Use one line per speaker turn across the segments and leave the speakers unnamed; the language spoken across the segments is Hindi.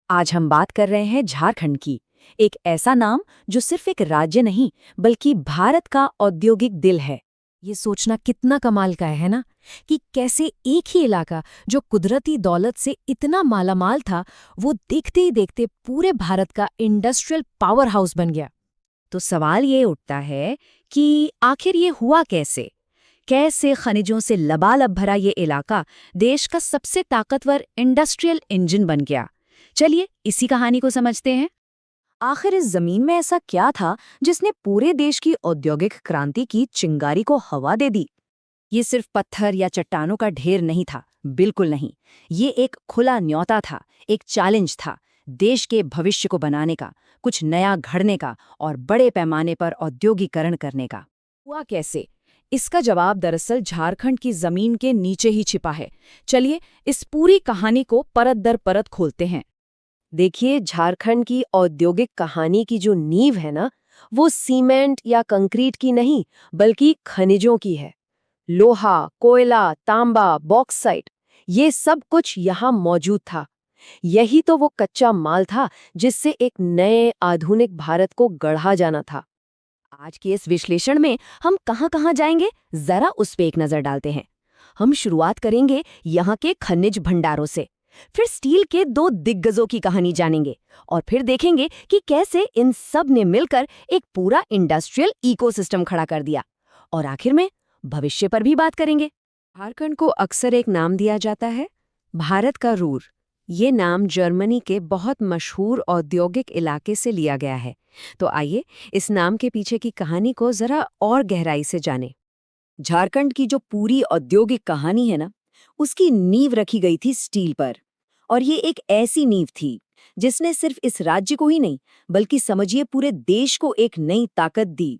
आज हम बात कर रहे हैं झारखंड की। एक ऐसा नाम जो सिर्फ एक राज्य नहीं बल्कि भारत का औद्योगिक दिल है।
ये सोचना कितना कमाल का है ना, कि कैसे एक ही इलाका जो कुदरती दौलत से इतना मालामाल था, वो देखते ही देखते पूरे भारत का इंडस्ट्रियल पावर हाउस बन गया।
तो सवाल ये उठता है कि आखिर ये हुआ कैसे? कैसे खनिजों से लबालब भरा ये इलाका देश का सबसे ताकतवर इंडस्ट्रियल इंजन बन गया? चलिए इसी कहानी को समझते हैं। आखिर इस जमीन में ऐसा क्या था जिसने पूरे देश की औद्योगिक क्रांति की चिंगारी को हवा दे दी? ये सिर्फ पत्थर या चट्टानों का ढेर नहीं था, बिल्कुल नहीं। ये एक खुला न्योता था, एक चैलेंज था, देश के भविष्य को बनाने का, कुछ नया घड़ने का और बड़े पैमाने पर औद्योगिकरण करने का। हुआ कैसे? इसका जवाब दरअसल झारखंड की जमीन के नीचे ही छिपा है। चलिए इस पूरी कहानी को परत दर परत खोलते हैं।
देखिए, झारखंड की औद्योगिक कहानी की जो नींव है ना, वो सीमेंट या कंक्रीट की नहीं बल्कि खनिजों की है। लोहा, कोयला, तांबा, बॉक्साइट, ये सब कुछ यहाँ मौजूद था। यही तो वो कच्चा माल था जिससे एक नए आधुनिक भारत को गढ़ा जाना था।
आज के इस विश्लेषण में हम कहाँ-कहाँ जाएंगे, जरा उस पे एक नजर डालते हैं। हम शुरुआत करेंगे यहाँ के खनिज भंडारों से, फिर स्टील के दो दिग्गजों की कहानी जानेंगे और फिर देखेंगे कि कैसे इन सब ने मिलकर एक पूरा इंडस्ट्रियल इकोसिस्टम खड़ा कर दिया। और आखिर में भविष्य पर भी बात करेंगे।
झारखंड को अक्सर एक नाम दिया जाता है, भारत का रूर। ये नाम जर्मनी के बहुत मशहूर औद्योगिक इलाके से लिया गया है। तो आइए इस नाम के पीछे की कहानी को जरा और गहराई से जानें।
झारखंड की जो पूरी औद्योगिक कहानी है ना, उसकी नींव रखी गई थी स्टील पर। और ये एक ऐसी नींव थी जिसने सिर्फ इस राज्य को ही नहीं बल्कि समझिए पूरे देश को एक नई ताकत दी।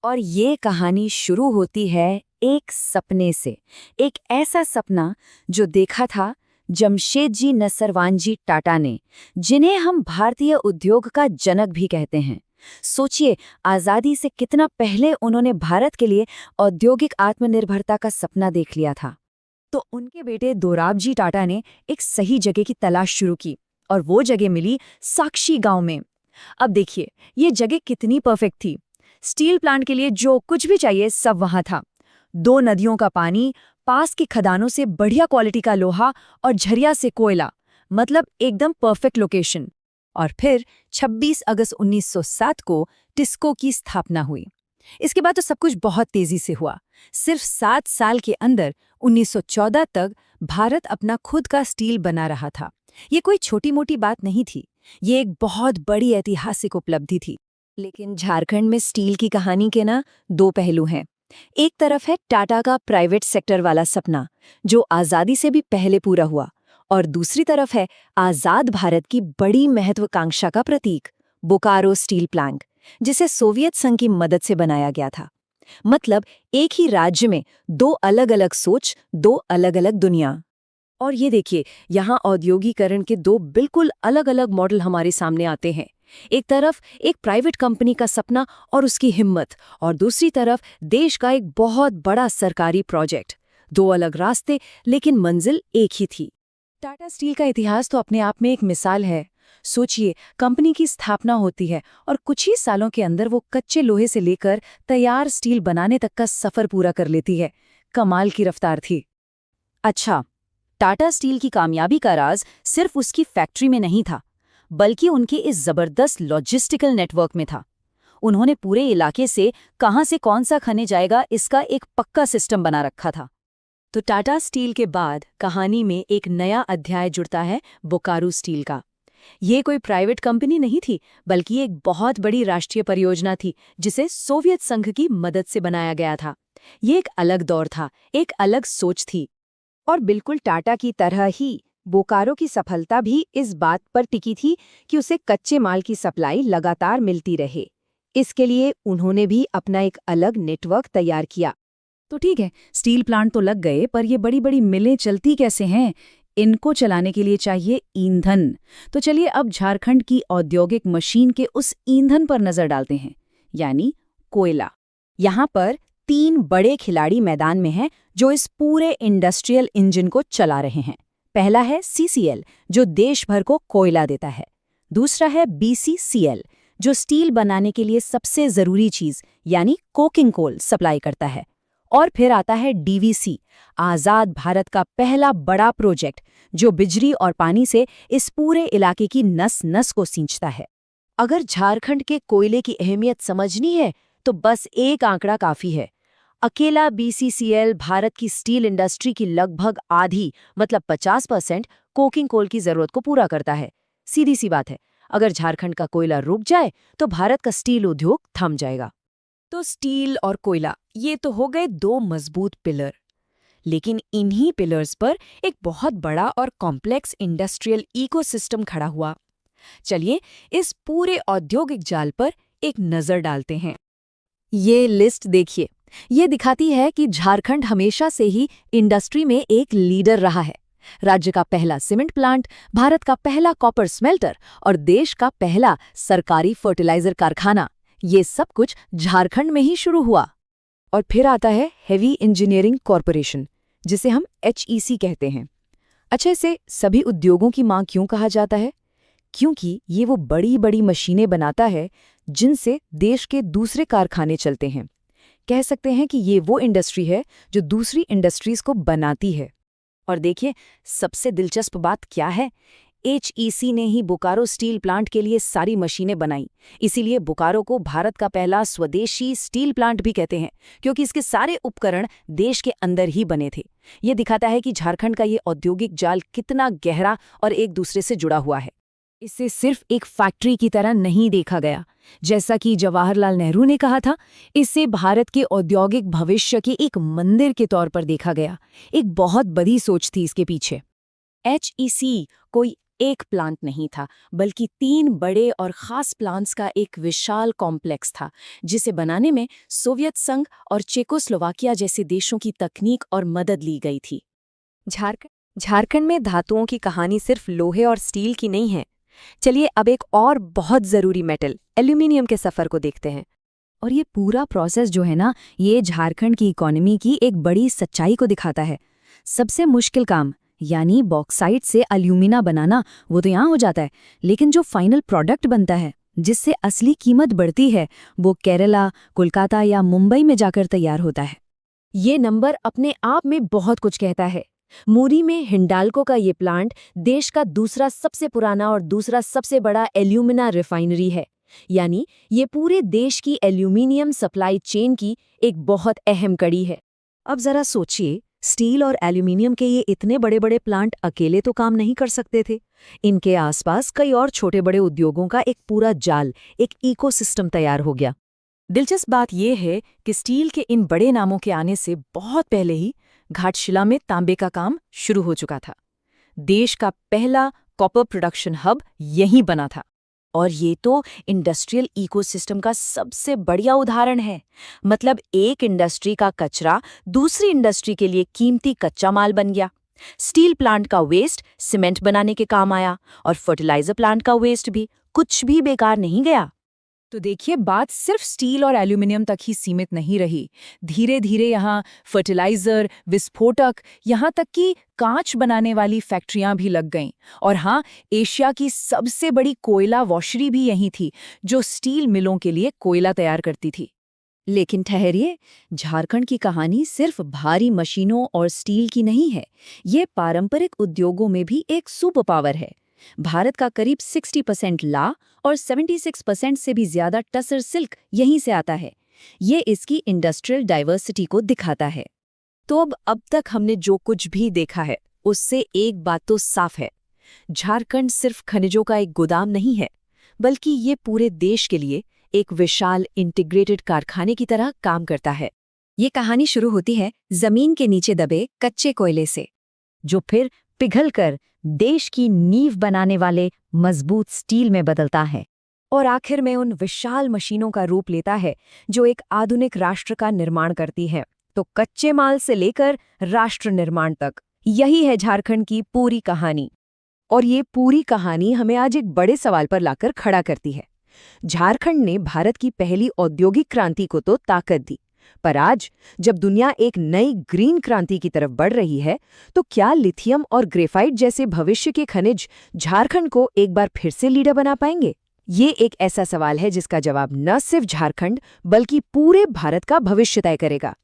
और ये कहानी शुरू होती है एक सपने से। एक ऐसा सपना जो देखा था जमशेदजी नसरवानजी टाटा ने, जिन्हें हम भारतीय उद्योग का जनक भी कहते हैं। सोचिए, आज़ादी से कितना पहले उन्होंने भारत के लिए औद्योगिक आत्मनिर्भरता का सपना देख लिया था। तो उनके बेटे दोराबजी टाटा ने एक सही जगह की तलाश शुरू की और वो जगह मिली साक्षी गांव में। अब देखिए ये जगह कितनी परफेक्ट थी। स्टील प्लांट के लिए जो कुछ भी चाहिए सब वहां था। दो नदियों का पानी, पास की खदानों से बढ़िया क्वालिटी का लोहा और झरिया से कोयला, मतलब एकदम परफेक्ट लोकेशन। और फिर 26 अगस्त 1907 को टिस्को की स्थापना हुई। इसके बाद तो सब कुछ बहुत तेजी से हुआ। सिर्फ 7 साल के अंदर 1914 तक भारत अपना खुद का स्टील बना रहा था। ये कोई छोटी मोटी बात नहीं थी, ये एक बहुत बड़ी ऐतिहासिक उपलब्धि थी। लेकिन झारखंड में स्टील की कहानी के ना दो पहलू हैं। एक तरफ है टाटा का प्राइवेट सेक्टर वाला सपना, जो आज़ादी से भी पहले पूरा हुआ, और दूसरी तरफ है आज़ाद भारत की बड़ी महत्वाकांक्षा का प्रतीक, बोकारो स्टील प्लांट, जिसे सोवियत संघ की मदद से बनाया गया था। मतलब एक ही राज्य में दो अलग अलग सोच, दो अलग अलग दुनिया। और ये देखिए, यहाँ औद्योगिकरण के दो बिल्कुल अलग अलग मॉडल हमारे सामने आते हैं। एक तरफ एक प्राइवेट कंपनी का सपना और उसकी हिम्मत, और दूसरी तरफ देश का एक बहुत बड़ा सरकारी प्रोजेक्ट। दो अलग रास्ते, लेकिन मंजिल एक ही थी। टाटा स्टील का इतिहास तो अपने आप में एक मिसाल है। सोचिए, कंपनी की स्थापना होती है और कुछ ही सालों के अंदर वो कच्चे लोहे से लेकर तैयार स्टील बनाने तक का सफर पूरा कर लेती है। कमाल की रफ्तार थी। अच्छा, टाटा स्टील की कामयाबी का राज सिर्फ उसकी फैक्ट्री में नहीं था, बल्कि उनके इस जबरदस्त लॉजिस्टिकल नेटवर्क में था। उन्होंने पूरे इलाके से कौन सा खनिज आएगा इसका एक पक्का सिस्टम बना रखा था। तो टाटा स्टील के बाद कहानी में एक नया अध्याय जुड़ता है, बोकारो स्टील का। ये कोई प्राइवेट कंपनी नहीं थी, बल्कि एक बहुत बड़ी राष्ट्रीय परियोजना थी जिसे सोवियत संघ की मदद से बनाया गया था। ये एक अलग दौर था, एक अलग सोच थी। और बिल्कुल टाटा की तरह ही बोकारो की सफलता भी इस बात पर टिकी थी कि उसे कच्चे माल की सप्लाई लगातार मिलती रहे। इसके लिए उन्होंने भी अपना एक अलग नेटवर्क तैयार किया। तो ठीक है, स्टील प्लांट तो लग गए, पर ये बड़ी बड़ी मिलें चलती कैसे हैं? इनको चलाने के लिए चाहिए ईंधन। तो चलिए अब झारखंड की औद्योगिक मशीन के उस ईंधन पर नजर डालते हैं, यानी कोयला। यहाँ पर 3 बड़े खिलाड़ी मैदान में हैं जो इस पूरे इंडस्ट्रियल इंजन को चला रहे हैं।
पहला है CCL, जो देश भर को कोयला देता है। दूसरा है BCCL, जो स्टील बनाने के लिए सबसे ज़रूरी चीज़ यानी कोकिंग कोल सप्लाई करता है। और फिर आता है DVC, आज़ाद भारत का पहला बड़ा प्रोजेक्ट, जो बिजली और पानी से इस पूरे इलाके की नस नस को सींचता है।
अगर झारखंड के कोयले की अहमियत समझनी है तो बस एक आंकड़ा काफी है। अकेला BCCL भारत की स्टील इंडस्ट्री की लगभग आधी मतलब 50% कोकिंग कोल की जरूरत को पूरा करता है। सीधी सी बात है, अगर झारखंड का कोयला रुक जाए तो भारत का स्टील उद्योग थम जाएगा।
तो स्टील और कोयला, ये तो हो गए दो मजबूत पिलर। लेकिन इन्हीं पिलर्स पर एक बहुत बड़ा और कॉम्प्लेक्स इंडस्ट्रियल इकोसिस्टम खड़ा हुआ। चलिए इस पूरे औद्योगिक जाल पर एक नजर डालते हैं।
ये लिस्ट देखिए, ये दिखाती है कि झारखंड हमेशा से ही इंडस्ट्री में एक लीडर रहा है। राज्य का पहला सीमेंट प्लांट, भारत का पहला कॉपर स्मेल्टर और देश का पहला सरकारी फर्टिलाइजर कारखाना, ये सब कुछ झारखंड में ही शुरू हुआ।
और फिर आता है हेवी इंजीनियरिंग कॉरपोरेशन, जिसे हम HEC कहते हैं। अच्छा, इसे सभी उद्योगों की मां क्यों कहा जाता है? क्योंकि ये वो बड़ी बड़ी मशीनें बनाता है जिनसे देश के दूसरे कारखाने चलते हैं। कह सकते हैं कि ये वो इंडस्ट्री है जो दूसरी इंडस्ट्रीज को बनाती है। और देखिए, सबसे दिलचस्प बात क्या है, HEC ने ही बोकारो स्टील प्लांट के लिए सारी मशीनें बनाई। इसीलिए बोकारो को भारत का पहला स्वदेशी स्टील प्लांट भी कहते हैं, क्योंकि इसके सारे उपकरण देश के अंदर ही बने थे। ये दिखाता है कि झारखंड का ये औद्योगिक जाल कितना गहरा और एक दूसरे से जुड़ा हुआ है। इसे सिर्फ एक फैक्ट्री की तरह नहीं देखा गया। जैसा कि जवाहरलाल नेहरू ने कहा था, इसे भारत के औद्योगिक भविष्य के एक मंदिर के तौर पर देखा गया। एक बहुत बड़ी सोच थी इसके पीछे। HEC कोई एक प्लांट नहीं था, बल्कि 3 बड़े और खास प्लांट्स का एक विशाल कॉम्प्लेक्स था, जिसे बनाने में सोवियत संघ और चेकोस्लोवाकिया जैसे देशों की तकनीक और मदद ली गई थी। झारखंड में धातुओं की कहानी सिर्फ लोहे और स्टील की नहीं है। चलिए अब एक और बहुत ज़रूरी मेटल, एल्यूमिनियम के सफ़र को देखते हैं।
और ये पूरा प्रोसेस जो है ना, ये झारखंड की इकोनॉमी की एक बड़ी सच्चाई को दिखाता है। सबसे मुश्किल काम यानी बॉक्साइट से एल्यूमिना बनाना, वो तो यहाँ हो जाता है, लेकिन जो फाइनल प्रोडक्ट बनता है, जिससे असली कीमत बढ़ती है, वो केरला, कोलकाता या मुंबई में जाकर तैयार होता है।
ये नंबर अपने आप में बहुत कुछ कहता है। मूरी में हिंडाल्को का ये प्लांट देश का दूसरा सबसे पुराना और दूसरा सबसे बड़ा एल्यूमिना रिफाइनरी है। यानी ये पूरे देश की एल्यूमिनियम सप्लाई चेन की एक बहुत अहम कड़ी है।
अब जरा सोचिए, स्टील और एल्यूमिनियम के ये इतने बड़े बड़े प्लांट अकेले तो काम नहीं कर सकते थे। इनके आसपास कई और छोटे बड़े उद्योगों का एक पूरा जाल, एक इकोसिस्टम तैयार हो गया।
दिलचस्प बात यह है कि स्टील के इन बड़े नामों के आने से बहुत पहले ही घाटशिला में तांबे का काम शुरू हो चुका था। देश का पहला कॉपर प्रोडक्शन हब यहीं बना था।
और ये तो इंडस्ट्रियल इकोसिस्टम का सबसे बढ़िया उदाहरण है। मतलब एक इंडस्ट्री का कचरा दूसरी इंडस्ट्री के लिए कीमती कच्चा माल बन गया। स्टील प्लांट का वेस्ट सीमेंट बनाने के काम आया और फर्टिलाइजर प्लांट का वेस्ट भी, कुछ भी बेकार नहीं गया।
तो देखिए, बात सिर्फ स्टील और एल्यूमिनियम तक ही सीमित नहीं रही। धीरे धीरे यहाँ फर्टिलाइजर, विस्फोटक, यहाँ तक कि कांच बनाने वाली फैक्ट्रियां भी लग गईं। और हाँ, एशिया की सबसे बड़ी कोयला वॉशरी भी यहीं थी, जो स्टील मिलों के लिए कोयला तैयार करती थी।
लेकिन ठहरिए, झारखंड की कहानी सिर्फ भारी मशीनों और स्टील की नहीं है। ये पारंपरिक उद्योगों में भी एक सुपर पावर है। भारत का करीब 60% ला और 76% से भी ज्यादा टसर सिल्क यहीं से आता है। ये इसकी इंडस्ट्रियल डाइवर्सिटी को दिखाता है।
तो अब तक हमने जो कुछ भी देखा है, उससे एक बात तो साफ है, झारखंड सिर्फ खनिजों का एक गोदाम नहीं है, बल्कि ये पूरे देश के लिए एक विशाल इंटीग्रेटेड कारखाने की तरह काम करता है।
ये कहानी शुरू होती है जमीन के नीचे दबे कच्चे कोयले से, जो फिर पिघलकर देश की नींव बनाने वाले मजबूत स्टील में बदलता है और आखिर में उन विशाल मशीनों का रूप लेता है जो एक आधुनिक राष्ट्र का निर्माण करती है। तो कच्चे माल से लेकर राष्ट्र निर्माण तक, यही है झारखंड की पूरी कहानी। और ये पूरी कहानी हमें आज एक बड़े सवाल पर लाकर खड़ा करती है। झारखंड ने भारत की पहली औद्योगिक क्रांति को तो ताकत दी,
पर आज जब दुनिया एक नई ग्रीन क्रांति की तरफ बढ़ रही है, तो क्या लिथियम और ग्रेफाइट जैसे भविष्य के खनिज झारखंड को एक बार फिर से लीडर बना पाएंगे? ये एक ऐसा सवाल है जिसका जवाब न सिर्फ झारखंड बल्कि पूरे भारत का भविष्य तय करेगा।